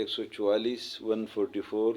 144 144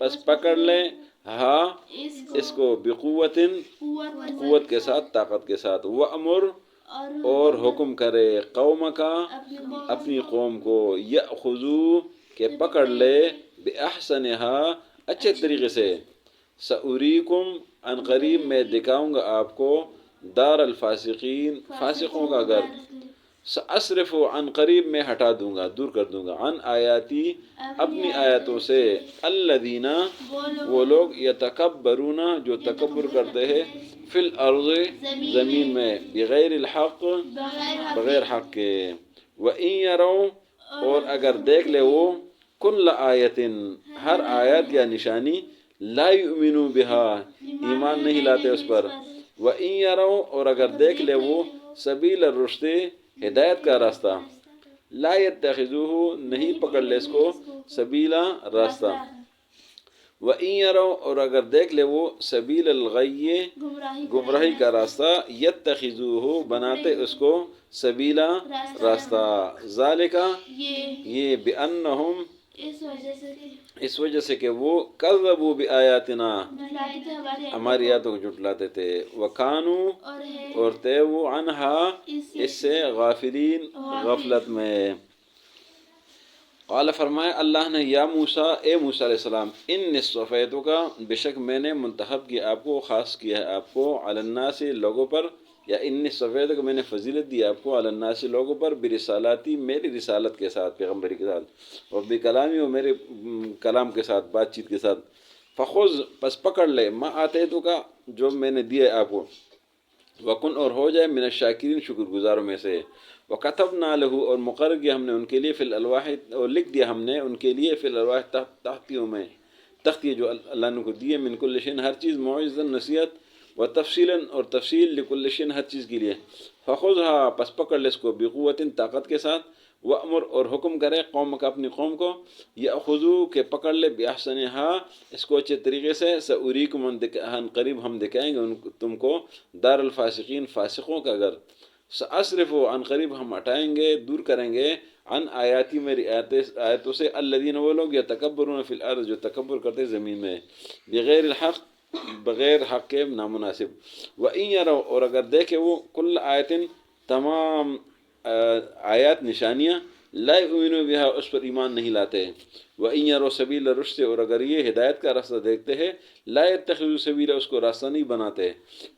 پس پکڑ لے ہاں اس کو بقوتن قوت کے ساتھ طاقت کے ساتھ، وَأْمُرْ اور حکم کرے قوم کا اپنی قوم کو، یأخذو کہ پکڑ لے بِأَحْسَنِهَا اچھے طریقے سے، سَأُرِيكُمْ ان قریب میں دکھاؤں گا آپ کو دار الفاسقین فاسقوں کا گھر، سأصرف عن قریب میں ہٹا دوں گا دور کر دوں گا، عن آیاتی اپنی آیاتوں سے، الذین وہ لوگ یتکبرون جو تکبر کرتے ہیں، فی الارض زمین میں، بغیر الحق بغیر حق کے، وَإِن يَرَوْا اور اگر دیکھ لے وہ، کل آیت ہر آیت یا نشانی، لا یؤمنوا بها ایمان نہیں لاتے اس پر، وَإِن يَرَوْا اور اگر دیکھ لے وہ، سبیل الرشد ہدایت کا راستہ، لا يتخذوه نہیں پکڑ لے اس کو، سبیلا راستہ، وَإِن يَرَوْا اور اگر دیکھ لے وہ، سبیل الغی گمراہی کا راستہ، يتخذوه بناتے اس کو، سبیلا راستہ، ذالک یہ بأنہم اس وجہ سے کہ وہ کذبوا بآیاتنا ہماری آیاتوں کو جھٹلاتے تھے، وَكَانُوا اور تھے وہ عنہا اس سے غافلین غفلت میں۔ قال فرمایا اللہ نے، یا موسیٰ اے موسیٰ علیہ السلام، انی اصطفیتک بے شک میں نے منتخب کیا آپ کو، خاص کیا ہے آپ کو، علی الناس لوگوں پر، یا انی اصطفیتک میں نے فضیلت دی آپ کو، علی الناس لوگوں پر، برسالاتی میری رسالت کے ساتھ، پیغمبری کے ساتھ، اور بکلامی اور میرے کلام کے ساتھ، بات چیت کے ساتھ، فخذ پس پکڑ لے، ما آتیتک جو میں نے دیا آپ کو، وکن اور ہو جائے من الشاکرین شکر گزاروں میں سے، وَكَتَبْنَا لَهُ اور مقرر کیا ہم نے ان کے لیے، فی الالواح اور لکھ دیا ہم نے ان کے لیے، فی الالواح تختیوں میں، تختیے جو اللہ نے کو دیے، من کل شیء ہر چیز، موعظۃ نصیحت، و تفصیلا اور تفصیل، لکل شیء ہر چیز کے لیے، فخذها پس پکڑ لے اس کو، بقوت طاقت کے ساتھ، وامر اور حکم کرے قوم کا اپنی قوم کو، یاخذو کہ پکڑ لے، باحسنها اس کو اچھے طریقے سے، ساریکم ان قریب ہم دکھائیں گے تم کو، دار الفاسقین فاسقوں کا گھر، سأصرف عن قریب ہم ہٹائیں گے دور کریں گے، عن آیاتی میری آیتوں سے، الذین وہ لوگ یتکبرون فی الارض جو تکبر کرتے زمین میں، بغیر الحق بغیر حق کے نامناسب، وَإِن يَرَوْا اور اگر دیکھے وہ، کل آیت تمام آیات نشانیاں، لا یؤمنوا بها اس پر ایمان نہیں لاتے، وَإِن يَرَوْا سبیل الرشد اور اگر یہ ہدایت کا راستہ دیکھتے ہیں، لا يتخذوا سبیلا اس کو راستہ نہیں بناتے،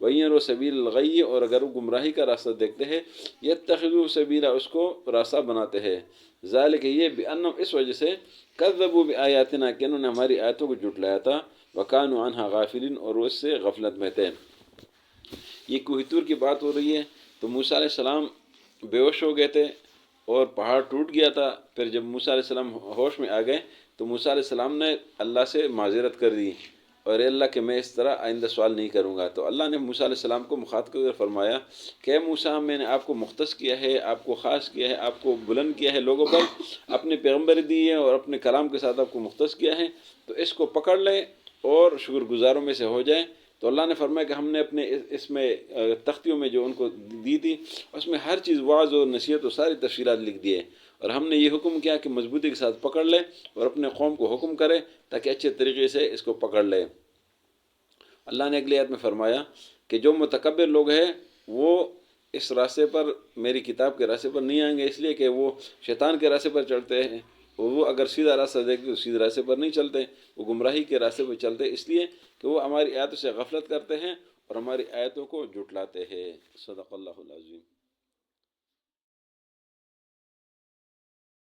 وَإِن يَرَوْا سبیل الغی اور اگر وہ گمراہی کا راستہ دیکھتے ہیں، يتخذوا سبیلا اس کو راستہ بناتے ہیں، ذالک یہ بأنہم اس وجہ سے، کذبوا بآیاتنا کہ انہوں نے ہماری آیتوں کو جھٹلایا تھا، وَكَانُوا عَنْهَا غافلین اور وہ اس سے غفلت میں تھے۔ یہ کوہ طور کی بات ہو رہی ہے، تو موسیٰ علیہ السلام بے ہوش ہو گئے تھے اور پہاڑ ٹوٹ گیا تھا، پھر جب موسیٰ علیہ السلام ہوش میں آ گئے تو موسیٰ علیہ السلام نے اللہ سے معذرت کر دی، اور اے اللہ کہ میں اس طرح آئندہ سوال نہیں کروں گا، تو اللہ نے موسیٰ علیہ السلام کو مخاطب کر فرمایا کہ اے موسیٰ میں نے آپ کو مختص کیا ہے، آپ کو خاص کیا ہے، آپ کو بلند کیا ہے لوگوں پر، اپنے پیغمبری دی ہے اور اپنے کلام کے ساتھ آپ کو مختص کیا ہے، تو اس کو پکڑ لیں اور شکر گزاروں میں سے ہو جائیں۔ تو اللہ نے فرمایا کہ ہم نے اپنے اس میں تختیوں میں جو ان کو دی تھی، اس میں ہر چیز واعظ اور نصیحت اور ساری تفصیلات لکھ دیے، اور ہم نے یہ حکم کیا کہ مضبوطی کے ساتھ پکڑ لے اور اپنے قوم کو حکم کرے تاکہ اچھے طریقے سے اس کو پکڑ لے۔ اللہ نے اگلی آیت میں فرمایا کہ جو متکبر لوگ ہیں وہ اس راستے پر، میری کتاب کے راستے پر نہیں آئیں گے، اس لیے کہ وہ شیطان کے راستے پر چڑھتے ہیں، اور وہ اگر سیدھا راستہ دیکھتے تو سیدھے راستے پر نہیں چلتے، وہ گمراہی کے راستے پر چلتے، اس لیے کہ وہ ہماری آیتوں سے غفلت کرتے ہیں اور ہماری آیتوں کو جھٹلاتے ہیں۔ صدق اللہ العظیم۔